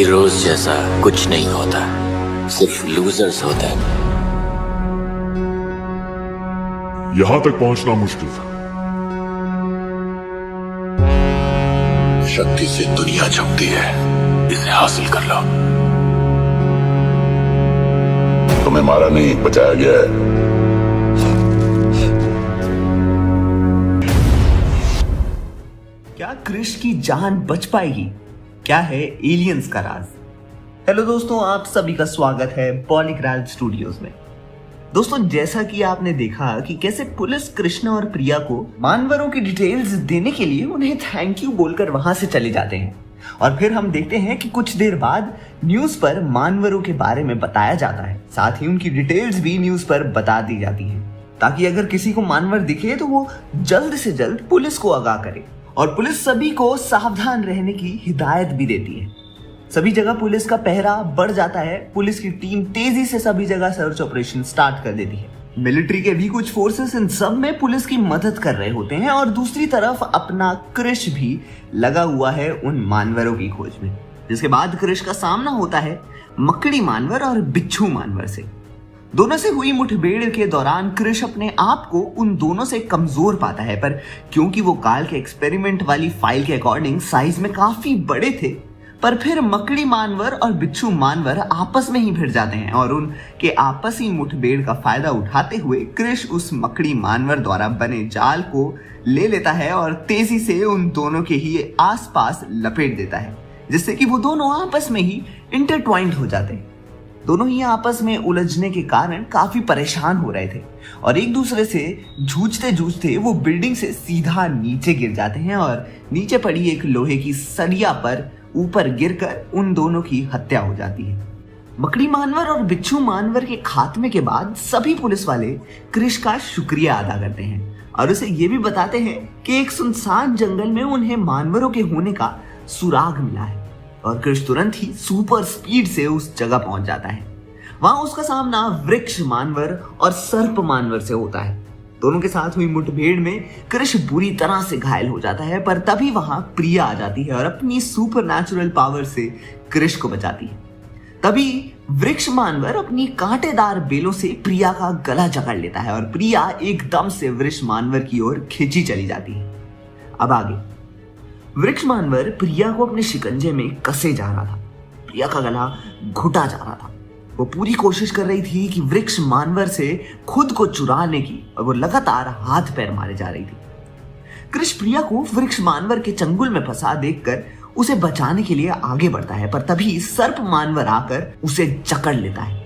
Heroes जैसा कुछ नहीं होता, सिर्फ लूजर्स होते हैं। यहां तक पहुंचना मुश्किल था। शक्ति से दुनिया झुकती है, इसे हासिल कर लो। तुम्हें मारा नहीं, बचाया गया है। क्या क्रिश की जान बच पाएगी? क्या है एलियंस का राज? हेलो दोस्तों, आप सभी का स्वागत है पॉलीग्राफ स्टूडियोज में। दोस्तों, जैसा कि आपने देखा कि कैसे पुलिस कृष्णा और प्रिया को मानवरों की डिटेल्स देने के लिए उन्हें थैंक यू बोलकर वहां से चले जाते हैं, और फिर हम देखते हैं कि कुछ देर बाद न्यूज पर मानवरों के बारे में बताया जाता है। साथ ही उनकी डिटेल्स भी न्यूज पर बता दी जाती है, ताकि अगर किसी को मानवर दिखे तो वो जल्द से जल्द पुलिस को आगाह करे। और पुलिस सभी को सावधान रहने की हिदायत भी देती है। सभी जगह पुलिस का पहरा बढ़ जाता है। पुलिस की टीम तेजी से सभी जगह सर्च ऑपरेशन स्टार्ट कर देती है। मिलिट्री के भी कुछ फोर्सेस इन सब में पुलिस की मदद कर रहे होते हैं, और दूसरी तरफ अपना क्रिश भी लगा हुआ है उन मानवरों की खोज में। जिसके बाद क्रिश का सामना होता है मकड़ी मानवर और बिच्छू मानवर से। दोनों से हुई मुठभेड़ के दौरान क्रिश अपने आप को उन दोनों से कमजोर पाता है, पर क्योंकि वो काल के एक्सपेरिमेंट वाली फाइल के अकॉर्डिंग साइज में काफी बड़े थे, पर फिर मकड़ी मानवर और बिच्छू मानवर आपस में ही भिड़ जाते हैं, और उनके आपसी मुठभेड़ का फायदा उठाते हुए क्रिश उस मकड़ी मानवर द्वारा बने जाल को ले लेता है और तेजी से उन दोनों के ही आसपास लपेट देता है, जिससे कि वो दोनों आपस में ही इंटरट्वाइंड हो जाते हैं। दोनों ही आपस में उलझने के कारण काफी परेशान हो रहे थे, और एक दूसरे से जूझते जूझते वो बिल्डिंग से सीधा नीचे गिर जाते हैं, और नीचे पड़ी एक लोहे की सरिया पर ऊपर गिरकर उन दोनों की हत्या हो जाती है। मकड़ी मानवर और बिच्छू मानवर के खात्मे के बाद सभी पुलिस वाले क्रिश का शुक्रिया अदा करते हैं, और उसे ये भी बताते हैं कि एक सुनसान जंगल में उन्हें मानवरों के होने का सुराग मिला है, और क्रिश तुरंत ही सुपर स्पीड से उस जगह पहुंच जाता है। वहां उसका सामना वृक्ष मानवर और सर्प मानवर से होता है। दोनों के साथ हुई मुठभेड़ में क्रिश बुरी तरह से घायल हो जाता है, पर तभी वहां प्रिया आ जाती है और अपनी सुपरनैचुरल पावर से क्रिश को बचाती है। तभी वृक्ष मानवर अपनी कांटेदार बेलों से प्रिया का गला जकड़ लेता है, और प्रिया एकदम से वृक्ष मानवर की ओर खींची चली जाती है। अब आगे वृक्ष मानवर प्रिया को अपने शिकंजे में कसे जा रहा था। प्रिया का गला घुटा जा रहा था। वो पूरी कोशिश कर रही थी कि वृक्ष मानवर से खुद को चुराने की, और वो लगातार हाथ पैर मारे जा रही थी। क्रिश प्रिया को वृक्ष मानवर के चंगुल में फंसा देखकर उसे बचाने के लिए आगे बढ़ता है, पर तभी सर्प मानवर आकर उसे जकड़ लेता है।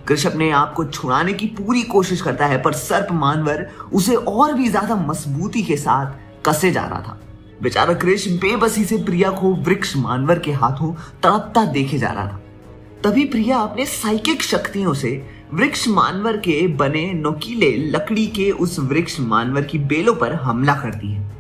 क्रिश अपने आप को छुड़ाने की पूरी कोशिश करता है, पर सर्प मानवर उसे और भी ज्यादा मजबूती के साथ कसे जा रहा था। बेचारा क्रिश बेबसी से प्रिया को वृक्ष मानवर के हाथों तड़पता देखे जा रहा था। तभी प्रिया अपने साइकिक शक्तियों से वृक्ष मानवर के बने नुकीले लकड़ी के उस वृक्ष मानवर की बेलों पर हमला करती है।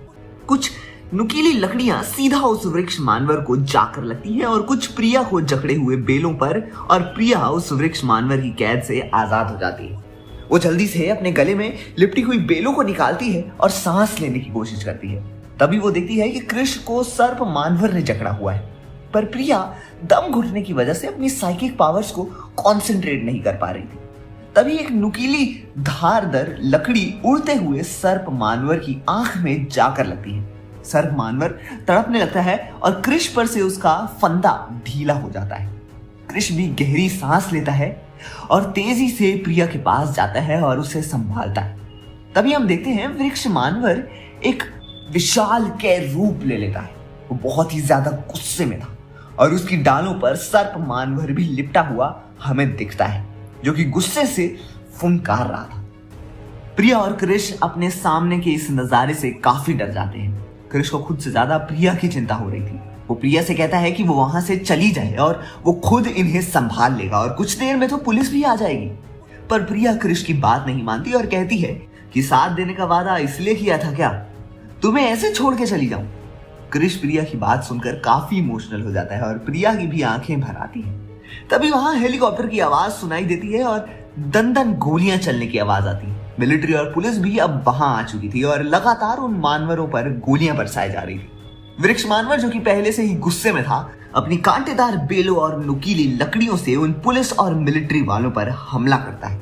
कुछ नुकीली लकड़ियां सीधा उस वृक्ष मानवर को जाकर लगती है, और कुछ प्रिया को जकड़े हुए बेलों पर, और प्रिया उस वृक्ष मानवर की कैद से आजाद हो जाती है। वो जल्दी से अपने गले में लिपटी हुई बेलों को निकालती है और सांस लेने की कोशिश करती है। तभी वो देखती है कि क्रिश को सर्प मानवर ने जकड़ा हुआ है, पर प्रिया दम घुटने की वजह से अपनी साइकिक पावर्स को कंसंट्रेट नहीं कर पा रही थी। तभी एक नुकीली धारदार लकड़ी उड़ते हुए सर्प मानवर की आंख में जाकर लगती है। सर्प मानवर तड़पने लगता है, और क्रिश पर से उसका फंदा ढीला हो जाता है। क्रिश भी गहरी सांस लेता है और तेजी से प्रिया के पास जाता है और उसे संभालता है। तभी हम देखते हैं वृक्ष मानवर एक विशाल के रूप ले लेता है। वो बहुत ही ज्यादा गुस्से में था, और उसकी डालों पर सर्प मानवर भी लिपटा हुआ हमें दिखता है, जो कि गुस्से से फुंकार रहा था। प्रिया और क्रिश अपने सामने के इस नजारे से काफी डर जाते हैं। क्रिश को खुद से ज्यादा प्रिया की चिंता हो रही थी। वो प्रिया से कहता है कि वो वहां से चली जाए और वो खुद इन्हें संभाल लेगा, और कुछ देर में तो पुलिस भी आ जाएगी। पर प्रिया क्रिश की बात नहीं मानती और कहती है कि साथ देने का वादा इसलिए किया था क्या, तुम्हें ऐसे छोड़ के चली जाऊं। क्रिश प्रिया की बात सुनकर काफी इमोशनल हो जाता है, और प्रिया की भी आंखें भर आती हैं। तभी वहां हेलीकॉप्टर की आवाज सुनाई देती है, और दन गोलियां चलने की आवाज आती है। मिलिट्री और पुलिस भी अब वहां आ चुकी थी, और लगातार उन मानवरों पर गोलियां बरसाई जा रही थी। वृक्ष मानवर, जो कि पहले से ही गुस्से में था, अपनी कांटेदार बेलों और नुकीली लकड़ियों से उन पुलिस और मिलिट्री वालों पर हमला करता है।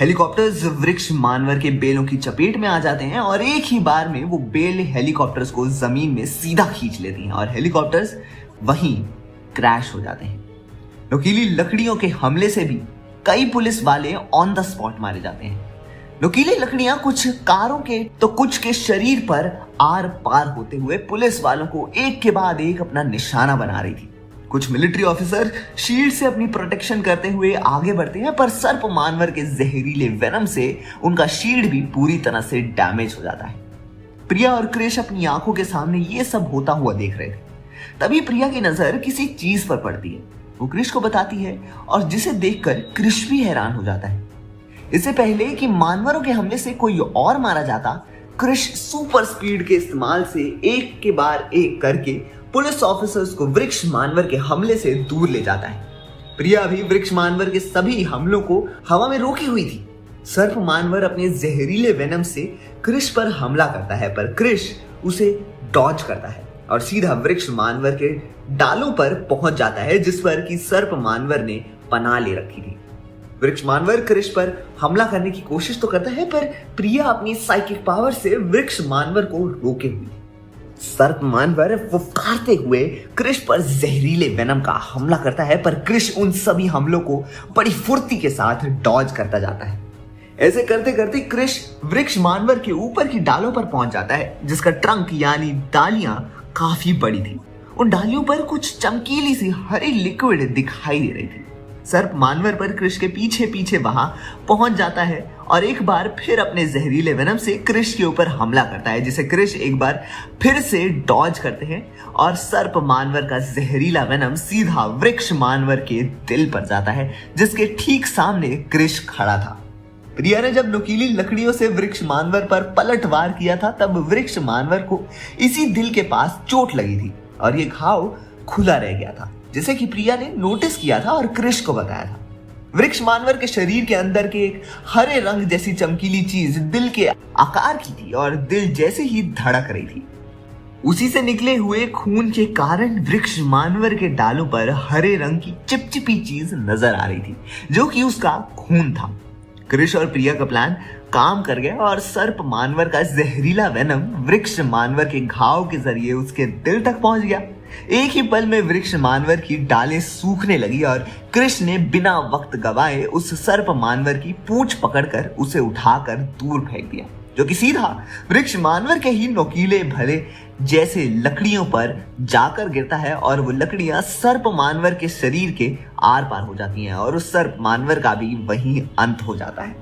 हेलीकॉप्टर्स वृक्ष मानवर के बेलों की चपेट में आ जाते हैं और एक ही बार में वो बेल हेलीकॉप्टर्स को जमीन में सीधा खींच लेती हैं और हेलीकॉप्टर्स वहीं क्रैश हो जाते हैं। नुकीली लकड़ियों के हमले से भी कई पुलिस वाले ऑन द स्पॉट मारे जाते हैं। नुकीली लकड़ियां कुछ कारों के तो कुछ के शरीर पर आर पार होते हुए पुलिस वालों को एक के बाद एक अपना निशाना बना रही थी। कुछ मिलिट्री ऑफिसर शील्ड से अपनी प्रोटेक्शन करते हुए आगे बढ़ते हैं, पर सर्प मानवर के जहरीले वेनम से उनका शील्ड भी पूरी तरह से डैमेज हो जाता है। प्रिया और क्रिश अपनी आंखों के सामने ये सब होता हुआ देख रहे थे। तभी प्रिया की नजर किसी चीज पर पड़ती है। वो क्रिश को बताती है और जिसे देखकर क्रिश भी हैरान हो जाता है। इससे पहले कि मानवरों के हमले से कोई और मारा जाता, क्रिश सुपर स्पीड के इस्तेमाल से एक के बाद एक करके पुलिस ऑफिसर्स को वृक्ष मानवर के हमले से दूर ले जाता है। प्रिया भी वृक्ष मानवर के सभी हमलों को हवा में रोकी हुई थी। सर्प मानवर अपने जहरीले वेनम से क्रिश पर हमला करता है, पर क्रिश उसे डॉज करता है और सीधा वृक्ष मानवर के डालों पर पहुंच जाता है, जिस पर कि सर्प मानवर ने पनाह ले रखी थी। वृक्ष मानवर क्रिश पर हमला करने की कोशिश तो करता है, पर प्रिया अपनी साइकिक पावर से वृक्ष मानवर को रोके हुई। सर्प मानवर फुफकारते हुए क्रिश पर जहरीले वेनम का हमला करता है, पर क्रिश उन सभी हमलों को बड़ी फुर्ती के साथ डॉज करता जाता है। ऐसे करते करते क्रिश वृक्ष मानवर के ऊपर की डालों पर पहुंच जाता है, जिसका ट्रंक यानी डालियां काफी बड़ी थी। उन डालियों पर कुछ चमकीली सी हरी लिक्विड दिखाई दे रही थी। सर्प मानवर पर क्रिश के पीछे पीछे वहां पहुंच जाता है और एक बार फिर अपने जहरीले वेनम से क्रिश के ऊपर हमला करता है, जिसे क्रिश एक बार फिर से डॉज करते हैं और सर्प मानवर का जहरीला वेनम सीधा वृक्ष मानवर के दिल पर जाता है, जिसके ठीक सामने क्रिश खड़ा था। प्रिया ने जब नुकीली लकड़ियों से वृक्ष मानवर पर पलटवार किया था, तब वृक्ष मानवर को इसी दिल के पास चोट लगी थी और ये घाव खुला रह गया था, जिसे कि प्रिया ने नोटिस किया था और क्रिश को बताया था। वृक्ष मानवर के शरीर के अंदर के एक हरे रंग जैसी चमकीली चीज दिल के आकार की थी और दिल जैसे ही धड़क रही थी। उसी से निकले हुए खून के कारण वृक्ष मानवर के डालों पर हरे रंग की चिपचिपी चीज नजर आ रही थी, जो कि उसका खून था। क्रिश और प्रिया का प्लान काम कर गया और सर्प मानवर का जहरीला वेनम वृक्ष मानवर के घाव के जरिए उसके दिल तक पहुंच गया। एक ही पल में वृक्ष मानवर की डालें सूखने लगी और कृष्ण ने बिना वक्त गवाए उस सर्प मानवर की पूंछ पकड़कर उसे उठाकर दूर फेंक दिया, जो कि सीधा वृक्ष मानवर के ही नुकीले भले जैसे लकड़ियों पर जाकर गिरता है और वो लकड़ियां सर्प मानवर के शरीर के आर पार हो जाती हैं और उस सर्प मानवर का भी वहीं अंत हो जाता है।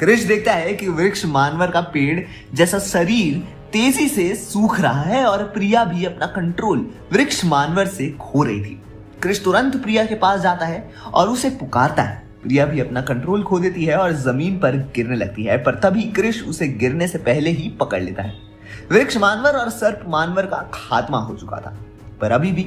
कृष्ण देखता है कि वृक्ष मानवर का पेड़ जैसा शरीर तेजी से सूख रहा है और प्रिया भी अपना कंट्रोल वृक्ष मानवर से खो रही थी। कृष्ण तुरंत प्रिया के पास जाता है और उसे पुकारता है। प्रिया भी अपना कंट्रोल खो देती है और जमीन पर गिरने लगती है, पर तभी कृष्ण उसे गिरने से पहले ही पकड़ लेता है। वृक्ष मानवर और सर्प मानवर का खात्मा हो चुका था, पर अभी भी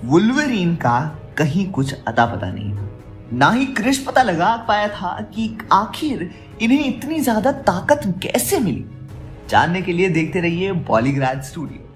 वुल्वरीन का कहीं कुछ अता पता नहीं था। ना ही कृष्ण पता लगा पाया था कि आखिर इन्हें इतनी ज्यादा ताकत कैसे मिली। जानने के लिए देखते रहिए पॉलीग्राज स्टूडियो।